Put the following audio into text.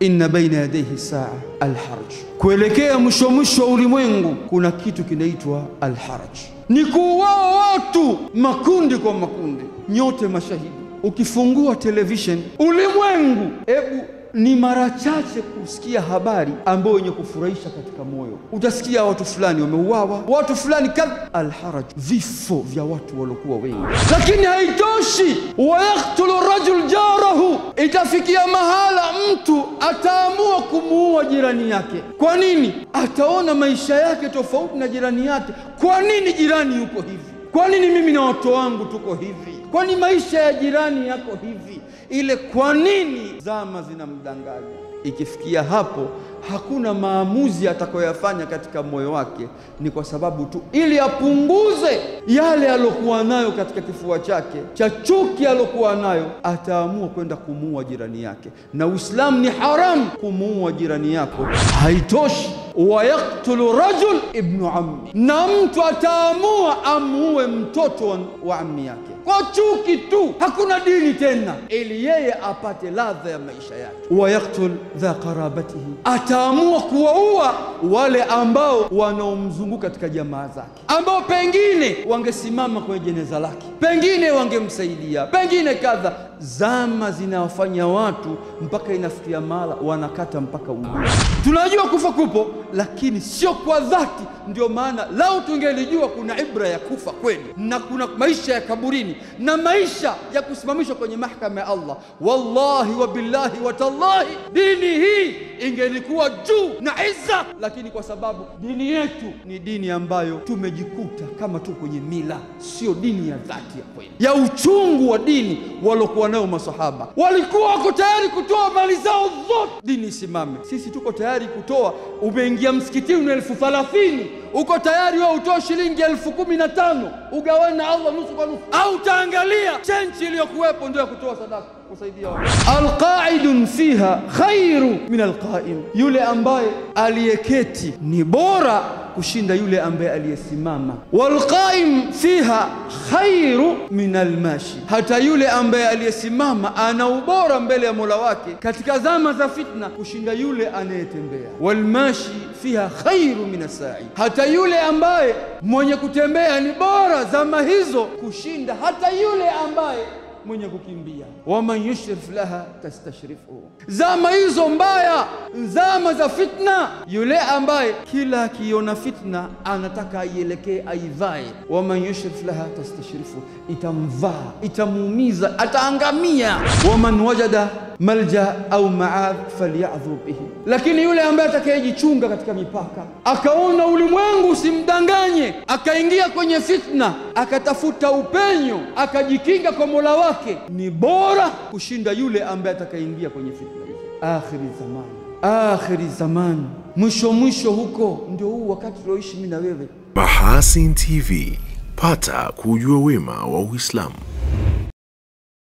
inna baina yadayhi saa alharaj. Kuelekea mwisho wa ulimwengu kuna kitu kinaitwa alharaj, ni kuuawa watu makundi kwa makundi. Nyote mashahidi, ukifungua television ulimwengu, ni mara chache kusikia habari ambayo yenye kufurahisha katika moyo. Utasikia watu fulani wameuawa, watu fulani alharaj, vifo vya watu waliokuwa wengi. Lakini haitoshi, wayaktulu rajul jarahu, itafikia mahala mtu ataamua kumuua jirani yake. Kwa nini? Ataona maisha yake tofauti na jirani yake. Kwa nini jirani yuko hivi? Kwa nini mimi na watu wangu tuko hivi? Kwa nini maisha ya jirani yako hivi? Ile kwa nini zama zinamdanganya. Ikifikia hapo, hakuna maamuzi atakayoyafanya katika moyo wake, ni kwa sababu tu ili apunguze yale alokuwa nayo katika kifua chake cha chuki alokuwa nayo, ataamua kwenda kumuua jirani yake. Na Uislamu ni haram kumuua jirani yako. Haitoshi, wayaktulu rajul ibnu ammi, na mtu ataamua amuue mtoto wa ammi yake kwa chuki tu, hakuna dini tena, ili yeye apate ladha ya maisha yake. Wayaktul dha qarabatihi, ataamua kuwaua wale ambao wanaomzunguka katika jamaa zake, ambao pengine wangesimama kwenye jeneza lake, pengine wangemsaidia, pengine kadha. Zama zinawafanya watu mpaka inafikia mala wanakata mpaka ulimi. Tunajua kufa kupo, lakini sio kwa dhati. Ndio maana lao tungelijua kuna ibra ya kufa kweli, na kuna maisha ya kaburini, na maisha ya kusimamishwa kwenye mahakama ya Allah, wallahi wa billahi wa tallahi, dini hii ingelikuwa juu na izza. Lakini kwa sababu dini yetu ni dini ambayo tumejikuta kama tu kwenye mila, sio dini ya dhati ya kweli, ya uchungu wa dini walokuwa nao masahaba. Walikuwa wako tayari kutoa mali zao zote dini isimame. Sisi tuko tayari kutoa. Umeingia msikitini na 30,000, uko tayari wewe utoe shilingi 15,000 ugawane na Allah nusu kwa nusu, au taangalia chenchi iliyokuwepo ndio kutoa sadaka kusaidia watu. Alqaidun fiha khairu min alqaim, yule ambaye aliyeketi ni bora kushinda yule ambaye aliyesimama. Walqaim fiha khairu min almashi, hata yule ambaye aliyesimama ana ubora mbele ya Mola wake katika zama za fitna kushinda yule anayetembea. Walmashi fiha khairu min as-sa'i, hata yule ambaye mwenye kutembea ni bora zama hizo kushinda hata yule ambaye mwenye kukimbia. Waman yushrif laha tastashrifu, zama hizo mbaya, zama za fitna, yule ambaye kila akiona fitna anataka aielekee aivae. Waman yushrif laha tastashrifu, itamvaa, itamuumiza, ataangamia. Waman wajada malja au maadh falyadhu bihi, lakini yule ambaye atakayejichunga katika mipaka, akaona ulimwengu usimdanganye, akaingia kwenye fitna, akatafuta upenyo, akajikinga kwa Mola wake, ni bora kushinda yule ambaye atakayeingia kwenye fitna hizo. Akhiri zaman, mwisho huko ndio huu wakati tulioishi mimi na wewe. Mahasin TV, pata kujua wema wa Uislamu.